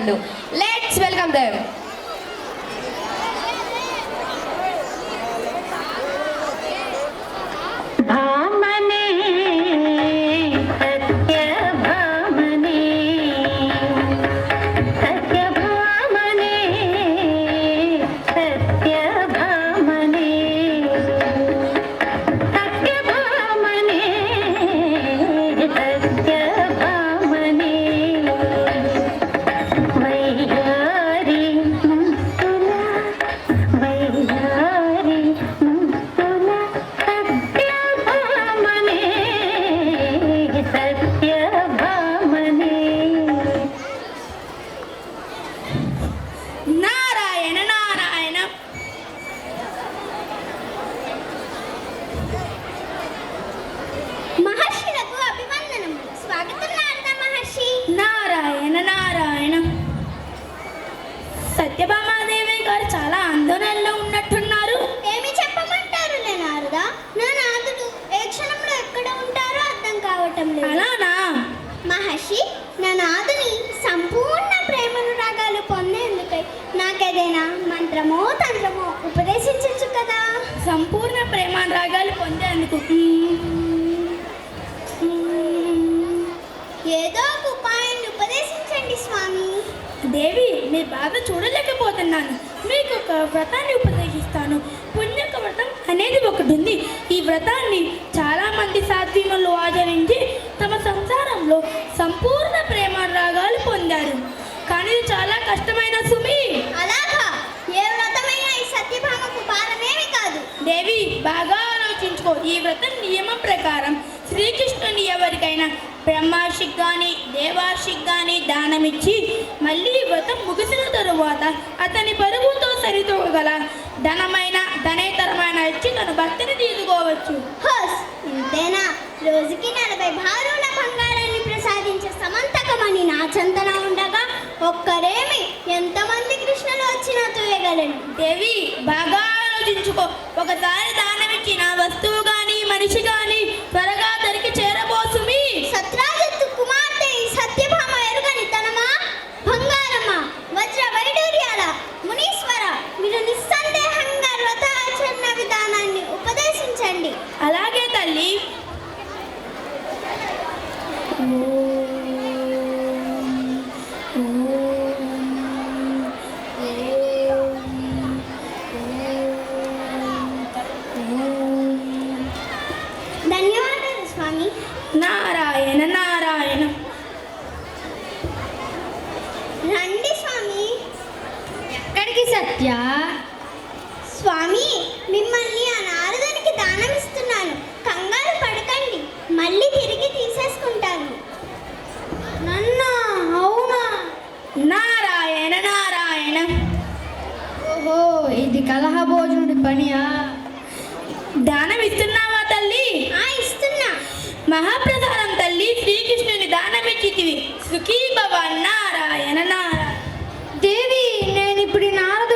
Let's welcome them. Satyabhama Devi గారు చాలా ఆందోళనలో ఉన్నట్టున్నారు. ఏమి చెప్పమంటారు నారదా? నా నాదుడు ఏ క్షణంలో ఎక్కడ ఉంటారో అర్థం కావటం లేదు. అలానా మహర్షి, నా నాదుని సంపూర్ణ ప్రేమానురాగాలు పొందేందుకై నాకేదైనా మంత్రమో తంత్రమో ఉపదేశించచ్చు కదా. సంపూర్ణ ప్రేమానురాగాలు పొందేందుకు ఏదో ఒక ఉపాయాన్ని ఉపదేశించండి స్వామి. దేవి, మీ బాధ చూడలేకపోతున్నాను. మీకు ఒక వ్రతాన్ని ఉపదేశిస్తాను. పుణ్యక వ్రతం అనేది ఒకటి ఉంది. ఈ వ్రతాన్ని చాలామంది సాత్వికులు ఆచరించి తమ సంసారంలో సంపూర్ణ ప్రేమానురాగాలు పొందారు. కానీ ఇది చాలా కష్టమైన సుమి. అలాగా? ఏ వ్రతమైనా ఈ సత్యభామకు భారమేమి కాదు. దేవి, బాగా ఆలోచించుకో. ఈ వ్రతం నియమం ప్రకారం శ్రీకృష్ణుని ఎవరికైనా బ్రహ్మర్షికి కానీ దేవర్షికి కానీ దానమిచ్చి మళ్ళీ వ్రతం ముగిసిన తరువాత అతని పరుగుతో సరితూగల ధనమైన ధనేతరమైన ఇచ్చి తన భక్తిని తీసుకోవచ్చు. ఇంతేనా? రోజుకి 40 భారుల బంగారాన్ని ప్రసాదించే సమంతకమని నా చందన ఉండగా ఒక్కరేమి ఎంతమంది కృష్ణులు వచ్చినా తూయగలను. దేవి, బాగా ఆలోచించుకో. ఒకసారి దానమిచ్చిన వస్తువు కానీ మనిషి కానీ త్వరగా దరికి చేరబోసుమి. సత్రాజిత్తు కుమార్తె సత్యభామ ఎరుగని ధనమా, బంగారమా, వజ్ర వైడూర్యాల మునీశ్వర, మీరు నిస్సందేహంగా వ్రతాచరణ విధానాన్ని ఉపదేశించండి. అలాగే తల్లి. ధన్యవాదాలు స్వామి. నారాయణ నారాయణ. రండి స్వామి. ఎక్కడికి సత్య? స్వామి, మిమ్మల్ని ఆ నారదునికి దానం ఇస్తున్నాను. కంగారు పడకండి, మళ్ళీ తిరిగి తీసేసుకుంటాను. నన్నా? అవునా? నారాయణ నారాయణ. ఓహో, ఇది కలహభోజనుడి పనియా? దానం ఇస్తున్నావా తల్లి? ఇస్తున్నా. మహాప్రసాదం తల్లి. శ్రీకృష్ణుని దానమిచ్చితివి. సుఖీ భవ. నారాయణ నారాయణ. దేవి, నేను ఇప్పుడు నారద